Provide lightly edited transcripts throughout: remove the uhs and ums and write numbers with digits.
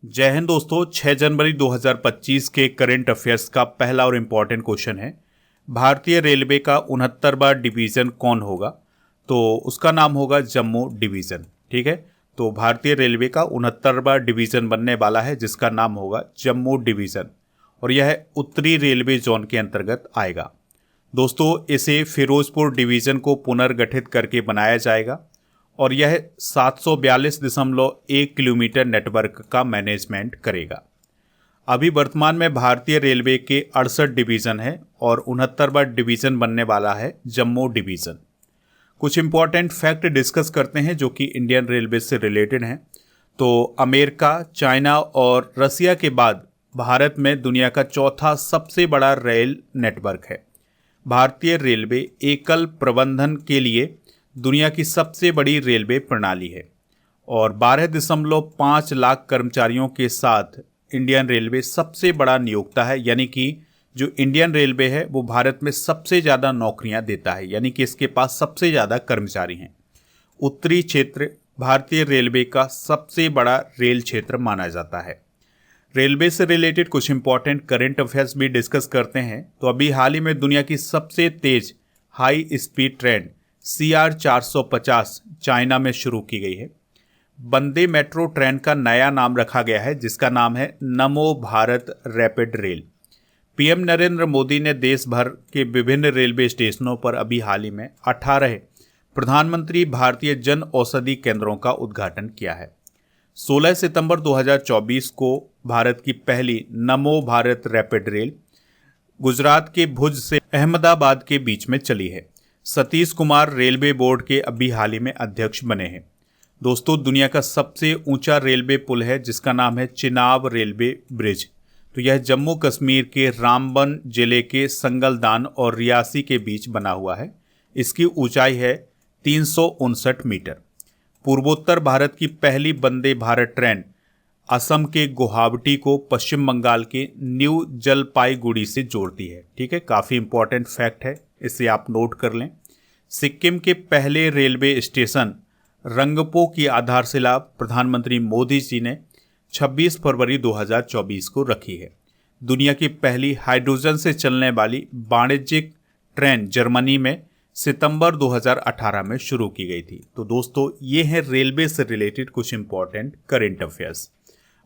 जय हिंद दोस्तों। 6 जनवरी 2025 के करंट अफेयर्स का पहला और इम्पॉर्टेंट क्वेश्चन है, भारतीय रेलवे का 69वां डिवीज़न कौन होगा? तो उसका नाम होगा जम्मू डिवीज़न। ठीक है, तो भारतीय रेलवे का 69वां डिवीज़न बनने वाला है जिसका नाम होगा जम्मू डिवीज़न, और यह उत्तरी रेलवे जोन के अंतर्गत आएगा। दोस्तों, इसे फिरोजपुर डिवीज़न को पुनर्गठित करके बनाया जाएगा और यह 742.1 किलोमीटर नेटवर्क का मैनेजमेंट करेगा। अभी वर्तमान में भारतीय रेलवे के 68 डिवीज़न है और 69वां डिवीज़न बनने वाला है जम्मू डिवीज़न। कुछ इंपॉर्टेंट फैक्ट डिस्कस करते हैं जो कि इंडियन रेलवे से रिलेटेड हैं। तो अमेरिका, चाइना और रसिया के बाद भारत में दुनिया का चौथा सबसे बड़ा रेल नेटवर्क है। भारतीय रेलवे एकल प्रबंधन के लिए दुनिया की सबसे बड़ी रेलवे प्रणाली है और 12.5 लाख कर्मचारियों के साथ इंडियन रेलवे सबसे बड़ा नियोक्ता है। यानी कि जो इंडियन रेलवे है वो भारत में सबसे ज़्यादा नौकरियां देता है, यानी कि इसके पास सबसे ज़्यादा कर्मचारी हैं। उत्तरी क्षेत्र भारतीय रेलवे का सबसे बड़ा रेल क्षेत्र माना जाता है। रेलवे से रिलेटेड कुछ इंपॉर्टेंट करंट अफेयर्स भी डिस्कस करते हैं। तो अभी हाल ही में दुनिया की सबसे तेज high speed train CR450 China में शुरू की गई है। वंदे मेट्रो ट्रेन का नया नाम रखा गया है जिसका नाम है नमो Bharat rapid rail. PM Narendra Modi ने देश भर के विभिन्न रेलवे स्टेशनों पर अभी हाल ही में 18 प्रधानमंत्री भारतीय जन औषधि केंद्रों का उद्घाटन किया है। 16 सितंबर 2024 को भारत की पहली नमो भारत रैपिड रेल गुजरात के भुज से अहमदाबाद के बीच में चली है। सतीश कुमार रेलवे बोर्ड के अभी हाल ही में अध्यक्ष बने हैं। दोस्तों, दुनिया का सबसे ऊंचा रेलवे पुल है जिसका नाम है चिनाब रेलवे ब्रिज। तो यह जम्मू कश्मीर के रामबन जिले के संगलदान और रियासी के बीच बना हुआ है। इसकी ऊंचाई है 359 मीटर। पूर्वोत्तर भारत की पहली वंदे भारत ट्रेन असम के गुवाहाटी को पश्चिम बंगाल के न्यू जलपाईगुड़ी से जोड़ती है। ठीक है, काफ़ी इंपॉर्टेंट फैक्ट है, इसे आप नोट कर लें। सिक्किम के पहले रेलवे स्टेशन रंगपो की आधारशिला प्रधानमंत्री मोदी जी ने 26 फरवरी 2024 को रखी है। दुनिया की पहली हाइड्रोजन से चलने वाली वाणिज्यिक ट्रेन जर्मनी में सितंबर 2018 में शुरू की गई थी। तो दोस्तों, ये है रेलवे से रिलेटेड कुछ इंपॉर्टेंट करेंट अफेयर्स।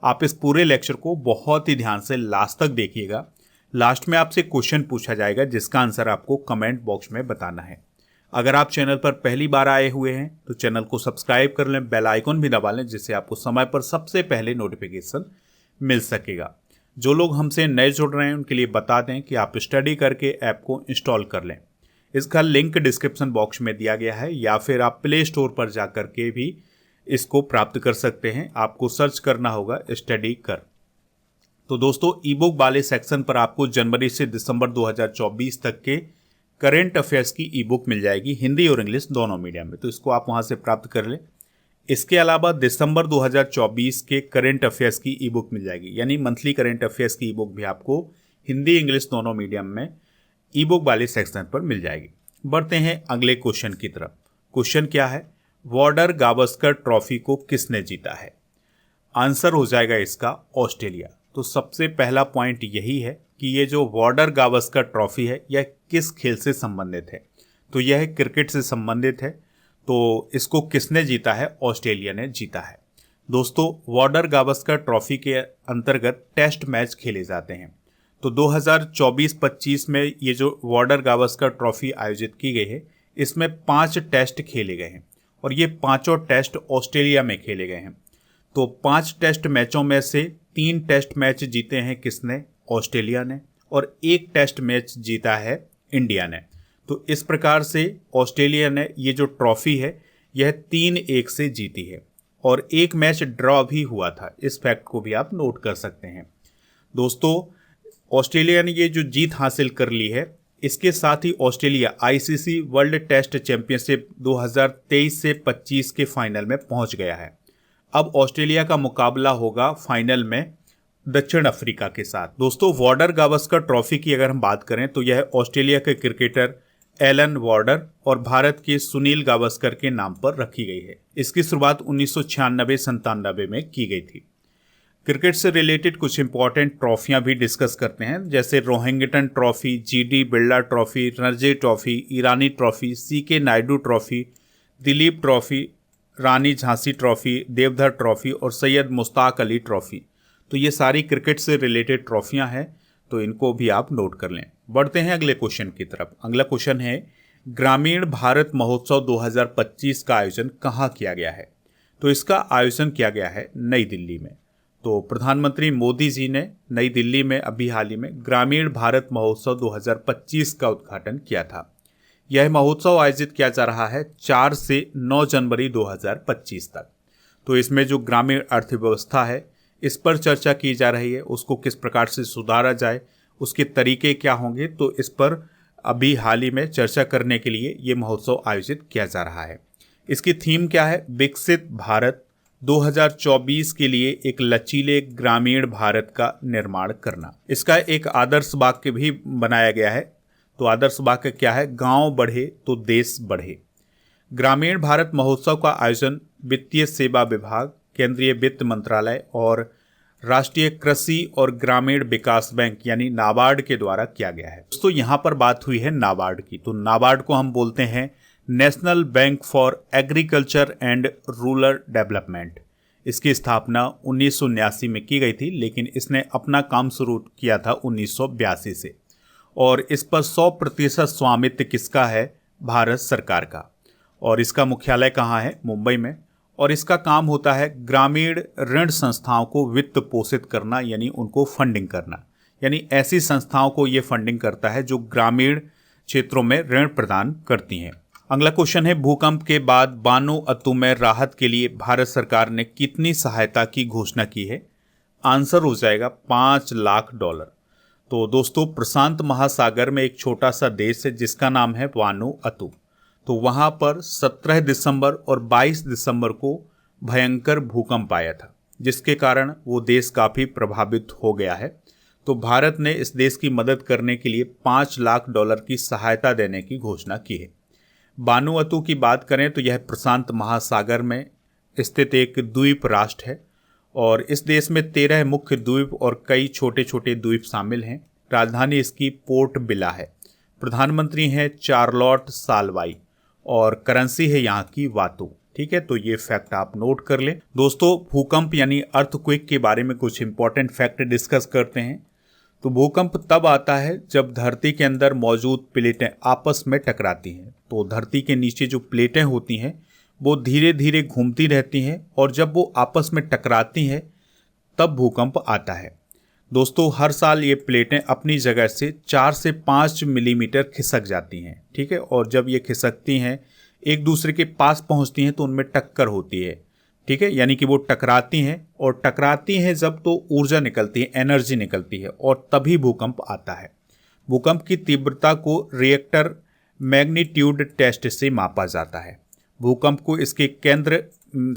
आप इस पूरे लेक्चर को बहुत ही ध्यान से लास्ट तक देखिएगा। लास्ट में आपसे क्वेश्चन पूछा जाएगा जिसका आंसर आपको कमेंट बॉक्स में बताना है। अगर आप चैनल पर पहली बार आए हुए हैं तो चैनल को सब्सक्राइब कर लें, बेल आइकन भी दबा लें जिससे आपको समय पर सबसे पहले नोटिफिकेशन मिल सकेगा। जो लोग हमसे नए जुड़ रहे हैं उनके लिए बता दें कि आप स्टडी करके ऐप को इंस्टॉल कर लें। इसका लिंक डिस्क्रिप्शन बॉक्स में दिया गया है या फिर आप प्ले स्टोर पर जा कर के भी इसको प्राप्त कर सकते हैं। आपको सर्च करना होगा स्टडी कर। तो दोस्तों, ई बुक वाले सेक्शन पर आपको जनवरी से दिसंबर 2024 तक के करेंट अफेयर्स की ई बुक मिल जाएगी, हिंदी और इंग्लिश दोनों मीडियम में। तो इसको आप वहां से प्राप्त कर लें। इसके अलावा दिसंबर 2024 के करेंट अफेयर्स की ई बुक मिल जाएगी, यानी मंथली करेंट अफेयर्स की ई बुक भी आपको हिंदी इंग्लिश दोनों मीडियम में ई बुक वाले सेक्शन पर मिल जाएगी। बढ़ते हैं अगले क्वेश्चन की तरफ। क्वेश्चन क्या है? वॉर्डर गावस्कर ट्रॉफी को किसने जीता है? आंसर हो जाएगा इसका ऑस्ट्रेलिया। तो सबसे पहला पॉइंट यही है कि ये जो वॉर्डर गावस्कर ट्रॉफी है यह किस खेल से संबंधित है? तो यह क्रिकेट से संबंधित है। तो इसको किसने जीता है? ऑस्ट्रेलिया ने जीता है। दोस्तों, वॉर्डर गावस्कर ट्रॉफी के अंतर्गत टेस्ट मैच खेले जाते हैं। तो 2024-25 में ये जो वॉर्डर गावस्कर ट्रॉफी आयोजित की गई है इसमें 5 टेस्ट खेले गए हैं और ये पांचों टेस्ट ऑस्ट्रेलिया में खेले गए हैं। तो 5 टेस्ट मैचों में से 3 टेस्ट मैच जीते हैं किसने? ऑस्ट्रेलिया ने, और 1 टेस्ट मैच जीता है इंडिया ने। तो इस प्रकार से ऑस्ट्रेलिया ने ये जो ट्रॉफी है यह 3-1 से जीती है और 1 मैच ड्रॉ भी हुआ था। इस फैक्ट को भी आप नोट कर सकते हैं। दोस्तों, ऑस्ट्रेलिया ने ये जो जीत हासिल कर ली है, इसके साथ ही Australia ICC world test championship 2023 से 25 के फाइनल में पहुंच गया है। अब ऑस्ट्रेलिया का मुकाबला होगा फाइनल में दक्षिण अफ्रीका के साथ। दोस्तों, वॉर्डर गावस्कर ट्रॉफी की अगर हम बात करें तो यह ऑस्ट्रेलिया के क्रिकेटर एलन वॉर्डर और भारत के सुनील गावस्कर के नाम पर रखी गई है। इसकी शुरुआत 1996-97 में की गई थी। क्रिकेट से रिलेटेड कुछ इंपॉर्टेंट ट्रॉफियां भी डिस्कस करते हैं, जैसे Rohinton trophy, GD Birla trophy, Ranji trophy, Irani trophy, CK Naidu trophy, Dilip trophy, Rani Jhansi trophy, Deodhar trophy और सैयद मुश्ताक अली ट्रॉफी। तो ये सारी क्रिकेट से रिलेटेड ट्रॉफियां हैं, तो इनको भी आप नोट कर लें। बढ़ते हैं अगले क्वेश्चन की तरफ। अगला क्वेश्चन है, ग्रामीण भारत महोत्सव 2025 का आयोजन कहाँ किया गया है? तो इसका आयोजन किया गया है नई दिल्ली में। तो प्रधानमंत्री मोदी जी ने नई दिल्ली में अभी हाल ही में ग्रामीण भारत महोत्सव 2025 का उद्घाटन किया था। यह महोत्सव आयोजित किया जा रहा है 4 से 9 जनवरी 2025 तक। तो इसमें जो ग्रामीण अर्थव्यवस्था है, इस पर चर्चा की जा रही है, उसको किस प्रकार से सुधारा जाए, उसके तरीके क्या होंगे, तो इस पर अभी हाल ही में चर्चा करने के लिए ये महोत्सव आयोजित किया जा रहा है। इसकी थीम क्या है? विकसित भारत 2024 के लिए एक लचीले ग्रामीण भारत का निर्माण करना। इसका एक आदर्श वाक्य भी बनाया गया है। तो आदर्श वाक्य क्या है? गांव बढ़े तो देश बढ़े। ग्रामीण भारत महोत्सव का आयोजन वित्तीय सेवा विभाग, केंद्रीय वित्त मंत्रालय और राष्ट्रीय कृषि और ग्रामीण विकास बैंक यानी नाबार्ड के द्वारा किया गया है। दोस्तों यहाँ पर बात हुई है नाबार्ड की। तो नाबार्ड को हम बोलते हैं national bank for agriculture and rural development. इसकी स्थापना 1979 में की गई थी, लेकिन इसने अपना काम शुरू किया था 1982 से। और इस पर 100% स्वामित्व किसका है? भारत सरकार का। और इसका मुख्यालय कहाँ है? मुंबई में। और इसका काम होता है ग्रामीण ऋण संस्थाओं को वित्त पोषित करना, यानी उनको फंडिंग करना। यानी ऐसी संस्थाओं को ये फंडिंग करता है जो ग्रामीण क्षेत्रों में ऋण प्रदान करती हैं। अगला क्वेश्चन है, भूकंप के बाद वानुअतु में राहत के लिए भारत सरकार ने कितनी सहायता की घोषणा की है? आंसर हो जाएगा $5 लाख। तो दोस्तों प्रशांत महासागर में एक छोटा सा देश है जिसका नाम है वानुअतु। तो वहाँ पर 17 दिसंबर और 22 दिसंबर को भयंकर भूकंप आया था, जिसके कारण वो देश काफ़ी प्रभावित हो गया है। तो भारत ने इस देश की मदद करने के लिए $5 लाख की सहायता देने की घोषणा की है। वानुअतु की बात करें तो यह प्रशांत महासागर में स्थित एक द्वीप राष्ट्र है और इस देश में 13 मुख्य द्वीप और कई छोटे छोटे द्वीप शामिल हैं। राजधानी इसकी पोर्ट बिला है। प्रधानमंत्री हैं चार्लोट साल्वाई और करेंसी है यहाँ की वातु। ठीक है, तो ये फैक्ट आप नोट कर लें। दोस्तों भूकंप यानी अर्थक्वेक के बारे में कुछ इंपॉर्टेंट फैक्ट डिस्कस करते हैं। तो भूकंप तब आता है जब धरती के अंदर मौजूद प्लेटें आपस में टकराती हैं। तो धरती के नीचे जो प्लेटें होती हैं वो धीरे धीरे घूमती रहती हैं और जब वो आपस में टकराती हैं तब भूकंप आता है। दोस्तों हर साल ये प्लेटें अपनी जगह से 4 से 5 मिलीमीटर खिसक जाती हैं। ठीक है, और जब ये खिसकती हैं एक दूसरे के पास पहुंचती हैं तो उनमें टक्कर होती है। ठीक है, यानी कि वो टकराती हैं और टकराती हैं जब तो ऊर्जा निकलती है, एनर्जी निकलती है और तभी भूकंप आता है। भूकंप की तीव्रता को रिएक्टर मैग्नीट्यूड टेस्ट से मापा जाता है। भूकंप को इसके केंद्र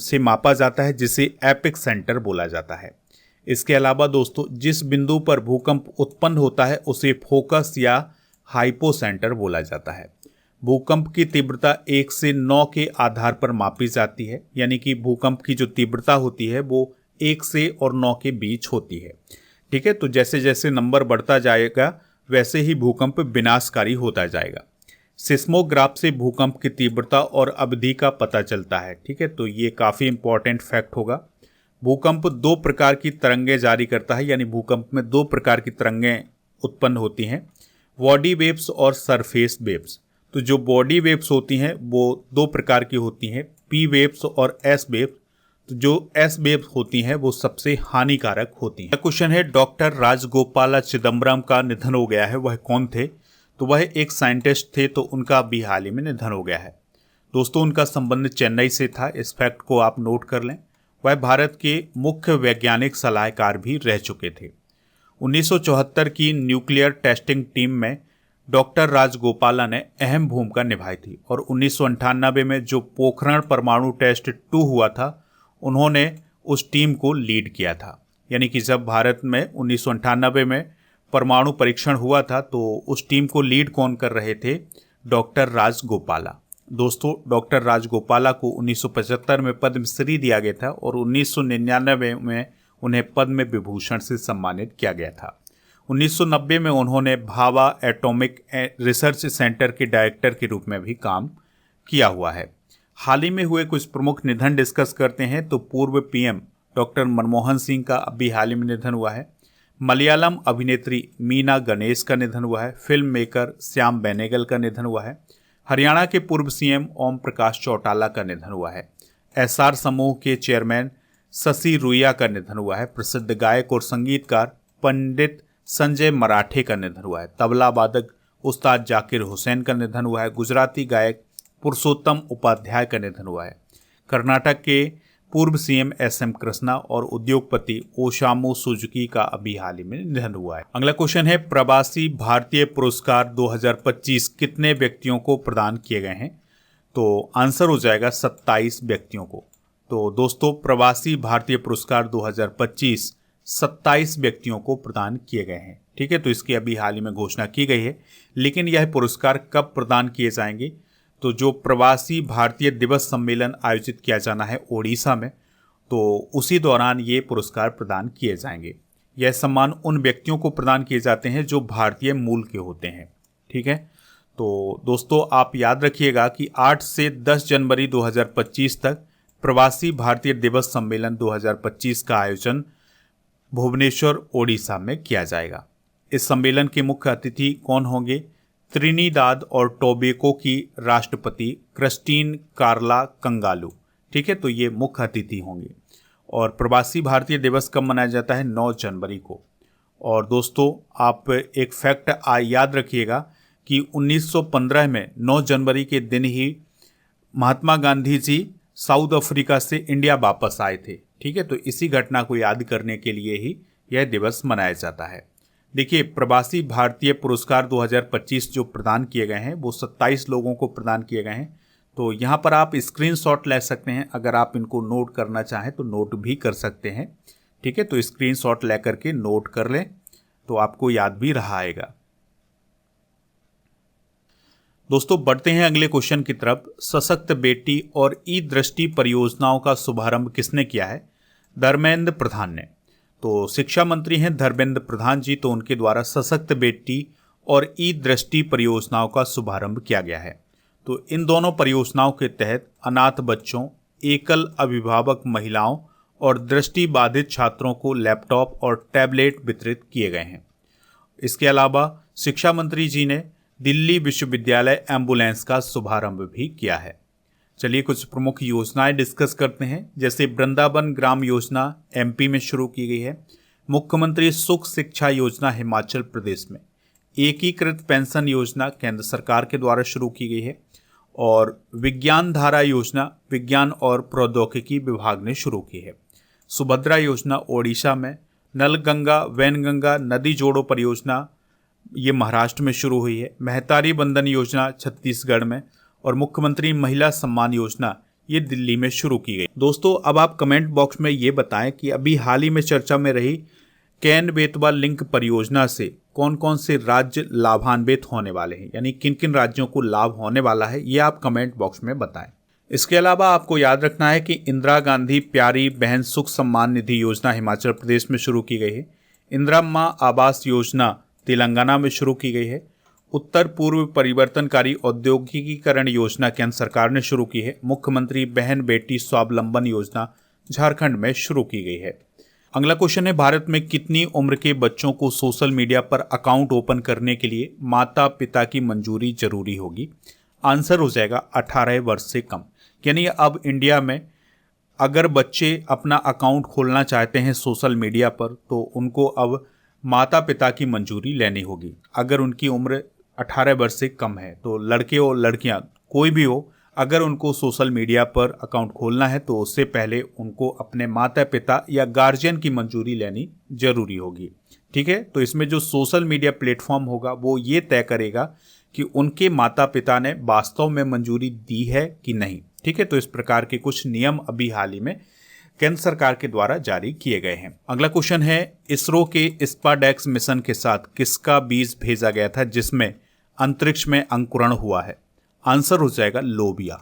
से मापा जाता है जिसे एपिक सेंटर बोला जाता है। इसके अलावा दोस्तों जिस बिंदु पर भूकंप उत्पन्न होता है उसे फोकस या हाइपो सेंटर बोला जाता है। भूकंप की तीव्रता 1 से 9 के आधार पर मापी जाती है, यानी कि भूकंप की जो तीव्रता होती है वो 1 से और 9 के बीच होती है। ठीक है, तो जैसे जैसे नंबर बढ़ता जाएगा वैसे ही भूकंप विनाशकारी होता जाएगा। सिस्मोग्राफ से भूकंप की तीव्रता और अवधि का पता चलता है। ठीक है, तो ये काफ़ी इंपॉर्टेंट फैक्ट होगा। भूकंप 2 प्रकार की तरंगें जारी करता है, यानी भूकंप में 2 प्रकार की तरंगें उत्पन्न होती हैं, बॉडी वेव्स और सरफेस वेव्स। तो जो बॉडी वेव्स होती हैं वो 2 प्रकार की होती हैं, पी वेव्स और एस वेव्स। तो जो एस वेव्स होती हैं वो सबसे हानिकारक होती हैं। क्वेश्चन है, डॉक्टर राजगोपाला चिदम्बरम का निधन हो गया है, वह कौन थे? तो वह एक साइंटिस्ट थे, तो उनका अभी हाल ही में निधन हो गया है। दोस्तों उनका संबंध चेन्नई से था, इस फैक्ट को आप नोट कर लें। वह भारत के मुख्य वैज्ञानिक सलाहकार भी रह चुके थे। 1974 की न्यूक्लियर टेस्टिंग टीम में डॉक्टर राजगोपाला ने अहम भूमिका निभाई थी और 1998 में जो पोखरण परमाणु टेस्ट 2 हुआ था उन्होंने उस टीम को लीड किया था। यानी कि जब भारत में 1998 में परमाणु परीक्षण हुआ था तो उस टीम को लीड कौन कर रहे थे? डॉक्टर राजगोपाला। दोस्तों डॉक्टर राजगोपाला को 1975 में पद्मश्री दिया गया था और 1999 में उन्हें पद्म विभूषण से सम्मानित किया गया था। 1990 में उन्होंने भाभा एटॉमिक रिसर्च सेंटर के डायरेक्टर के रूप में भी काम किया हुआ है। हाल ही में हुए कुछ प्रमुख निधन डिस्कस करते हैं। तो पूर्व पीएम डॉक्टर मनमोहन सिंह का अभी हाल ही में निधन हुआ है। मलयालम अभिनेत्री मीना गणेश का निधन हुआ है। फिल्म मेकर श्याम बेनेगल का निधन हुआ है। हरियाणा के पूर्व सीएम ओम प्रकाश चौटाला का निधन हुआ है। एसआर समूह के चेयरमैन शशि रुइया का निधन हुआ है। प्रसिद्ध गायक और संगीतकार पंडित संजय मराठे का निधन हुआ है। तबला वादक उस्ताद जाकिर हुसैन का निधन हुआ है। गुजराती गायक पुरुषोत्तम उपाध्याय का निधन हुआ है। कर्नाटक के पूर्व सीएम एसएम कृष्णा और उद्योगपति ओसामू सुजुकी का अभी हाल ही में निधन हुआ है। अगला क्वेश्चन है, प्रवासी भारतीय पुरस्कार 2025 कितने व्यक्तियों को प्रदान किए गए हैं? तो आंसर हो जाएगा 27 व्यक्तियों को। तो दोस्तों, प्रवासी भारतीय पुरस्कार 2025 27 व्यक्तियों को प्रदान किए गए हैं। ठीक है, तो इसकी अभी हाल ही में घोषणा की गई है। लेकिन यह पुरस्कार कब प्रदान किए जाएंगे? तो जो प्रवासी भारतीय दिवस सम्मेलन आयोजित किया जाना है ओडिशा में, तो उसी दौरान ये पुरस्कार प्रदान किए जाएंगे। यह सम्मान उन व्यक्तियों को प्रदान किए जाते हैं जो भारतीय मूल के होते हैं। ठीक है, तो दोस्तों आप याद रखिएगा कि 8 से 10 जनवरी 2025 तक प्रवासी भारतीय दिवस सम्मेलन 2025 का आयोजन भुवनेश्वर ओडिशा में किया जाएगा। इस सम्मेलन के मुख्य अतिथि कौन होंगे? त्रिनिदाद और टोबैगो की राष्ट्रपति क्रिस्टीन कार्ला कंगालू। ठीक है, तो ये मुख्य अतिथि होंगे। और प्रवासी भारतीय दिवस कब मनाया जाता है? 9 जनवरी को। और दोस्तों आप एक फैक्ट याद रखिएगा कि 1915 में 9 जनवरी के दिन ही महात्मा गांधी जी साउथ अफ्रीका से इंडिया वापस आए थे। ठीक है, तो इसी घटना को याद करने के लिए ही यह दिवस मनाया जाता है। देखिए, प्रवासी भारतीय पुरस्कार 2025 जो प्रदान किए गए हैं वो 27 लोगों को प्रदान किए गए हैं। तो यहाँ पर आप स्क्रीनशॉट ले सकते हैं। अगर आप इनको नोट करना चाहें तो नोट भी कर सकते हैं। ठीक है, तो स्क्रीनशॉट ले करके नोट कर लें तो आपको याद भी रहा आएगा। दोस्तों बढ़ते हैं अगले क्वेश्चन की तरफ। सशक्त बेटी और ई दृष्टि परियोजनाओं का शुभारंभ किसने किया है? धर्मेंद्र प्रधान ने। तो शिक्षा मंत्री हैं धर्मेंद्र प्रधान जी, तो उनके द्वारा सशक्त बेटी और ई दृष्टि परियोजनाओं का शुभारंभ किया गया है। तो इन दोनों परियोजनाओं के तहत अनाथ बच्चों, एकल अभिभावक महिलाओं और दृष्टि बाधित छात्रों को लैपटॉप और टैबलेट वितरित किए गए हैं। इसके अलावा शिक्षा मंत्री जी ने दिल्ली विश्वविद्यालय एम्बुलेंस का शुभारंभ भी किया है। चलिए कुछ प्रमुख योजनाएं डिस्कस करते हैं। जैसे वृंदावन ग्राम योजना एमपी में शुरू की गई है। मुख्यमंत्री सुख शिक्षा योजना हिमाचल प्रदेश में। एकीकृत पेंशन योजना केंद्र सरकार के द्वारा शुरू की गई है। और विज्ञान धारा योजना विज्ञान और प्रौद्योगिकी विभाग ने शुरू की है। सुभद्रा योजना ओडिशा में। नलगंगा वैनगंगा नदी जोड़ो परियोजना ये महाराष्ट्र में शुरू हुई है। महतारी बंधन योजना छत्तीसगढ़ में। और मुख्यमंत्री महिला सम्मान योजना ये दिल्ली में शुरू की गई। दोस्तों अब आप कमेंट बॉक्स में ये बताएं कि अभी हाल ही में चर्चा में रही कैन बेतवा लिंक परियोजना से कौन कौन से राज्य लाभान्वित होने वाले हैं, यानी किन किन राज्यों को लाभ होने वाला है, ये आप कमेंट बॉक्स में बताएं। इसके अलावा आपको याद रखना है कि इंदिरा गांधी प्यारी बहन सुख सम्मान निधि योजना हिमाचल प्रदेश में शुरू की गई है। इंदिरा माँ आवास योजना तेलंगाना में शुरू की गई है। उत्तर पूर्व परिवर्तनकारी औद्योगिकीकरण योजना केंद्र सरकार ने शुरू की है। मुख्यमंत्री बहन बेटी स्वावलंबन योजना झारखंड में शुरू की गई है। अगला क्वेश्चन है, भारत में कितनी उम्र के बच्चों को सोशल मीडिया पर अकाउंट ओपन करने के लिए माता पिता की मंजूरी जरूरी होगी? आंसर हो जाएगा 18 वर्ष से कम। यानी अब इंडिया में अगर बच्चे अपना अकाउंट खोलना चाहते हैं सोशल मीडिया पर तो उनको अब माता पिता की मंजूरी लेनी होगी। अगर उनकी उम्र 18 वर्ष से कम है तो लड़के और लड़कियां कोई भी हो, अगर उनको सोशल मीडिया पर अकाउंट खोलना है तो उससे पहले उनको अपने माता पिता या गार्जियन की मंजूरी लेनी जरूरी होगी। ठीक है, तो इसमें जो सोशल मीडिया प्लेटफॉर्म होगा वो ये तय करेगा कि उनके माता पिता ने वास्तव में मंजूरी दी है कि नहीं। ठीक है, तो इस प्रकार के कुछ नियम अभी हाल ही में केंद्र सरकार के द्वारा जारी किए गए हैं। अगला क्वेश्चन है, इसरो के स्पाडेक्स मिशन के साथ किसका बीज भेजा गया था जिसमें अंतरिक्ष में अंकुरण हुआ है? आंसर हो जाएगा लोबिया।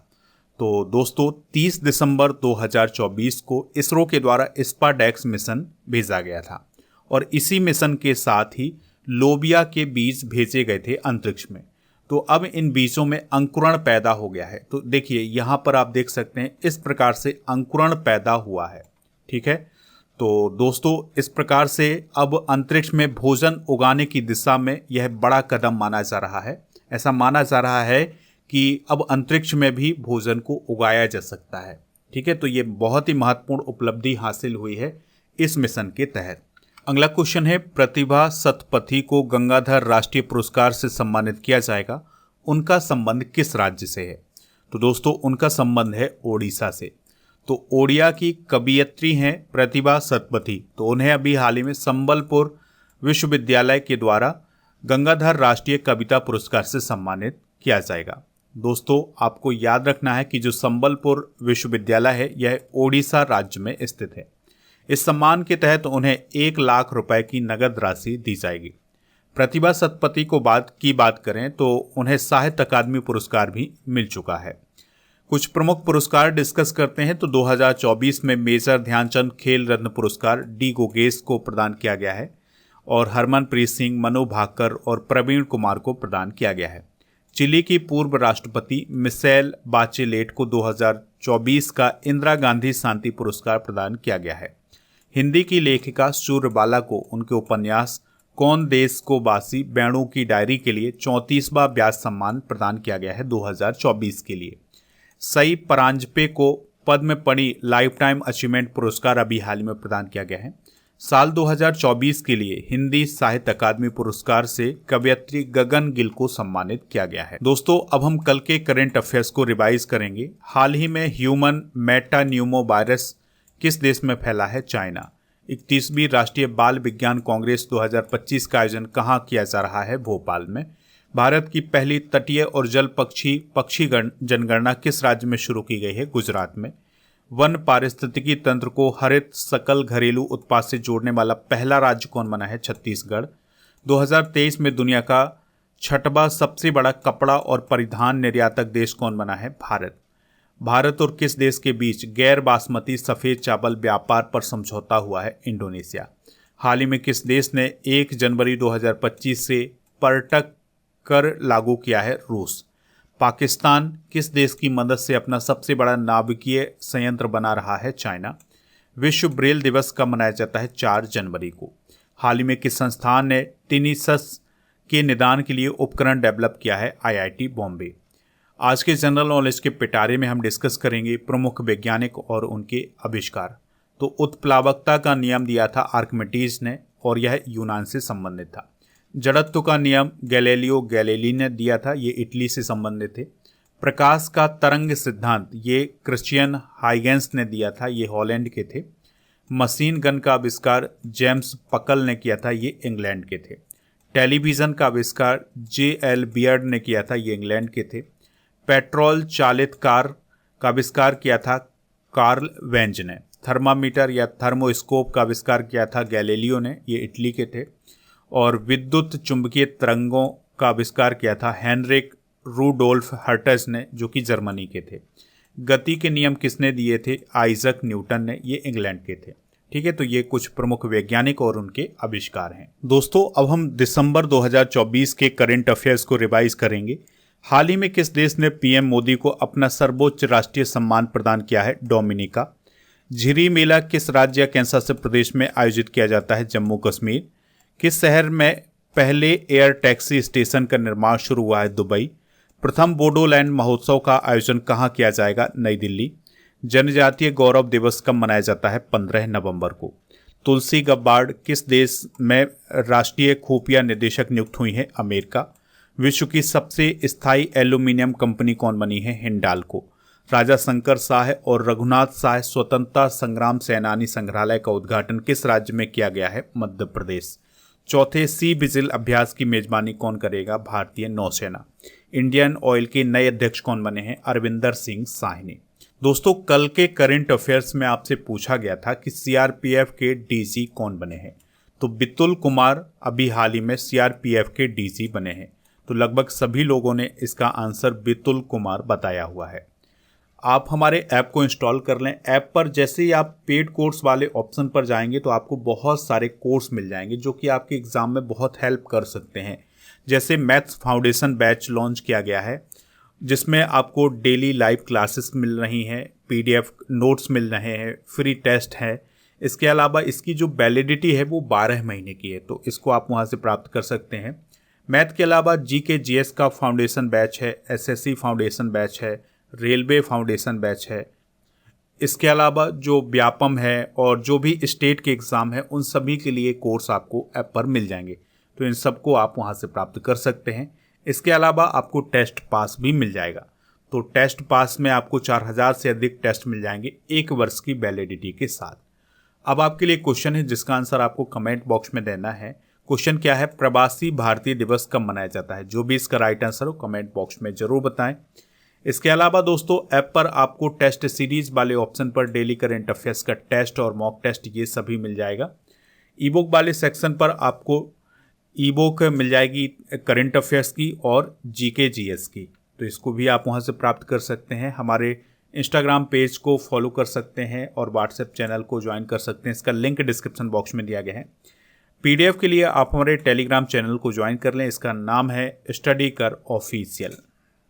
तो दोस्तों 30 दिसंबर 2024 को इसरो के द्वारा स्पाडेक्स मिशन भेजा गया था और इसी मिशन के साथ ही लोबिया के बीज भेजे गए थे अंतरिक्ष में। तो अब इन बीजों में अंकुरण पैदा हो गया है। तो देखिए यहाँ पर आप देख सकते हैं इस प्रकार से अंकुरण पैदा हुआ है। ठीक है, तो दोस्तों इस प्रकार से अब अंतरिक्ष में भोजन उगाने की दिशा में यह बड़ा कदम माना जा रहा है। ऐसा माना जा रहा है कि अब अंतरिक्ष में भी भोजन को उगाया जा सकता है। ठीक है, तो ये बहुत ही महत्वपूर्ण उपलब्धि हासिल हुई है इस मिशन के तहत। अगला क्वेश्चन है, प्रतिभा सतपथी को गंगाधर राष्ट्रीय पुरस्कार से सम्मानित किया जाएगा, उनका संबंध किस राज्य से है? तो दोस्तों उनका संबंध है ओडिशा से। तो ओडिया की कवियत्री हैं प्रतिभा सतपथी, तो उन्हें अभी हाल ही में संबलपुर विश्वविद्यालय के द्वारा गंगाधर राष्ट्रीय कविता पुरस्कार से सम्मानित किया जाएगा। दोस्तों आपको याद रखना है कि जो संबलपुर विश्वविद्यालय है यह ओडिशा राज्य में स्थित है। इस सम्मान के तहत उन्हें 1 लाख रुपए की नगद राशि दी जाएगी। प्रतिभा सतपथी को बात करें तो उन्हें साहित्य अकादमी पुरस्कार भी मिल चुका है। कुछ प्रमुख पुरस्कार डिस्कस करते हैं तो 2024 में मेजर ध्यानचंद खेल रत्न पुरस्कार डी गोगेश को प्रदान किया गया है और हरमनप्रीत सिंह, मनु भाकर और प्रवीण कुमार को प्रदान किया गया है। चिली की पूर्व राष्ट्रपति मिशेल बाचेलेट को 2024 का इंदिरा गांधी शांति पुरस्कार प्रदान किया गया है। हिंदी की लेखिका सूर्यबाला को उनके उपन्यास कौन देश को बासी बेणु की डायरी के लिए 34वां व्यास सम्मान प्रदान किया गया है 2024 के लिए। सई परांजपे को पद्मपणि लाइफ टाइम अचीवमेंट पुरस्कार अभी हाल में प्रदान किया गया है। साल 2024 के लिए हिंदी साहित्य अकादमी पुरस्कार से कवयित्री गगन गिल को सम्मानित किया गया है। दोस्तों अब हम कल के करंट अफेयर्स को रिवाइज करेंगे। हाल ही में ह्यूमन मेटान्यूमो वायरस किस देश में फैला है? चाइना। 31वीं राष्ट्रीय बाल विज्ञान कांग्रेस 2025 का आयोजन कहाँ किया जा रहा है? भोपाल में। भारत की पहली तटीय और जल पक्षी जनगणना किस राज्य में शुरू की गई है? गुजरात में। वन पारिस्थितिकी तंत्र को हरित सकल घरेलू उत्पाद से जोड़ने वाला पहला राज्य कौन बना है? छत्तीसगढ़। 2023 में दुनिया का 6वां सबसे बड़ा कपड़ा और परिधान निर्यातक देश कौन बना है? भारत। भारत और किस देश के बीच गैर बासमती सफ़ेद चावल व्यापार पर समझौता हुआ है? इंडोनेशिया। हाल ही में किस देश ने 1 जनवरी 2025 से पर्यटक कर लागू किया है? रूस। पाकिस्तान किस देश की मदद से अपना सबसे बड़ा नाभिकीय संयंत्र बना रहा है? चाइना। विश्व ब्रेल दिवस कब मनाया जाता है? 4 जनवरी को। हाल ही में किस संस्थान ने टिनिसस के निदान के लिए उपकरण डेवलप किया है? IIT बॉम्बे। आज के जनरल नॉलेज के पिटारे में हम डिस्कस करेंगे प्रमुख वैज्ञानिक और उनके आविष्कार। तो उत्प्लावकता का नियम दिया था आर्किमिडीज ने और यह यूनान से संबंधित था। जड़त्व का नियम गैलीलियो गैलीली ने दिया था, ये इटली से संबंधित थे। प्रकाश का तरंग सिद्धांत ये क्रिश्चियन हाइगेंस ने दिया था, ये हॉलैंड के थे। मशीन गन का आविष्कार जेम्स पकल ने किया था, ये इंग्लैंड के थे। टेलीविज़न का आविष्कार JL बियर्ड ने किया था, ये इंग्लैंड के थे। पेट्रोल चालित कार का आविष्कार किया था कार्ल वेंज ने। थर्मामीटर या थर्मोस्कोप का आविष्कार किया था गैलीलियो ने, ये इटली के थे। और विद्युत चुंबकीय तरंगों का आविष्कार किया था हेनरिक रूडोल्फ हर्ट्ज ने, जो कि जर्मनी के थे। गति के नियम किसने दिए थे? आइजक न्यूटन ने, ये इंग्लैंड के थे। ठीक है, तो ये कुछ प्रमुख वैज्ञानिक और उनके आविष्कार हैं। दोस्तों अब हम दिसंबर 2024 के करंट अफेयर्स को रिवाइज करेंगे। हाल ही में किस देश ने PM मोदी को अपना सर्वोच्च राष्ट्रीय सम्मान प्रदान किया है? डोमिनिका। झिरी मेला किस राज्य या कैंसस प्रदेश में आयोजित किया जाता है? जम्मू कश्मीर। किस शहर में पहले एयर टैक्सी स्टेशन का निर्माण शुरू हुआ है? दुबई। प्रथम बोडोलैंड महोत्सव का आयोजन कहाँ किया जाएगा? नई दिल्ली। जनजातीय गौरव दिवस कब मनाया जाता है? 15 नवंबर को। तुलसी गब्बार्ड किस देश में राष्ट्रीय खुफिया निदेशक नियुक्त हुई है? अमेरिका। विश्व की सबसे स्थायी एल्यूमिनियम कंपनी कौन बनी है? हिंडाल्को। राजा शंकर शाह और रघुनाथ शाह स्वतंत्रता संग्राम सेनानी संग्रहालय का उद्घाटन किस राज्य में किया गया है? मध्य प्रदेश। चौथे सी विजिल अभ्यास की मेजबानी कौन करेगा? भारतीय नौसेना। इंडियन ऑयल के नए अध्यक्ष कौन बने हैं? अरविंदर सिंह साहनी। दोस्तों कल के करंट अफेयर्स में आपसे पूछा गया था कि CRPF के DG कौन बने हैं, तो बितुल कुमार अभी हाल ही में CRPF के DG बने हैं। तो लगभग सभी लोगों ने इसका आंसर बितुल कुमार बताया हुआ है। आप हमारे ऐप को इंस्टॉल कर लें। ऐप पर जैसे ही आप पेड कोर्स वाले ऑप्शन पर जाएंगे तो आपको बहुत सारे कोर्स मिल जाएंगे जो कि आपके एग्ज़ाम में बहुत हेल्प कर सकते हैं। जैसे मैथ्स फाउंडेशन बैच लॉन्च किया गया है, जिसमें आपको डेली लाइव क्लासेस मिल रही हैं, PDF नोट्स मिल रहे हैं, फ्री टेस्ट है। इसके अलावा इसकी जो वैलिडिटी है वो 12 महीने की है, तो इसको आप वहाँ से प्राप्त कर सकते हैं। मैथ के अलावा GK GS का फाउंडेशन बैच है, SSC फाउंडेशन बैच है, रेलवे फाउंडेशन बैच है। इसके अलावा जो व्यापम है और जो भी स्टेट के एग्ज़ाम है उन सभी के लिए कोर्स आपको ऐप पर मिल जाएंगे, तो इन सबको आप वहाँ से प्राप्त कर सकते हैं। इसके अलावा आपको टेस्ट पास भी मिल जाएगा, तो टेस्ट पास में आपको 4000 से अधिक टेस्ट मिल जाएंगे 1 वर्ष की वैलिडिटी के साथ। अब आपके लिए क्वेश्चन है जिसका आंसर आपको कमेंट बॉक्स में देना है। क्वेश्चन क्या है, प्रवासी भारतीय दिवस कब मनाया जाता है? जो भी इसका राइट आंसर हो कमेंट बॉक्स में जरूर बताएं। इसके अलावा दोस्तों ऐप पर आपको टेस्ट सीरीज वाले ऑप्शन पर डेली करंट अफेयर्स का टेस्ट और मॉक टेस्ट ये सभी मिल जाएगा। ईबुक वाले सेक्शन पर आपको ईबुक मिल जाएगी करंट अफेयर्स की और GK GS की, तो इसको भी आप वहां से प्राप्त कर सकते हैं। हमारे इंस्टाग्राम पेज को फॉलो कर सकते हैं और व्हाट्सएप चैनल को ज्वाइन कर सकते हैं, इसका लिंक डिस्क्रिप्शन बॉक्स में दिया गया है। PDF के लिए आप हमारे टेलीग्राम चैनल को ज्वाइन कर लें, इसका नाम है स्टडी कर ऑफिशियल।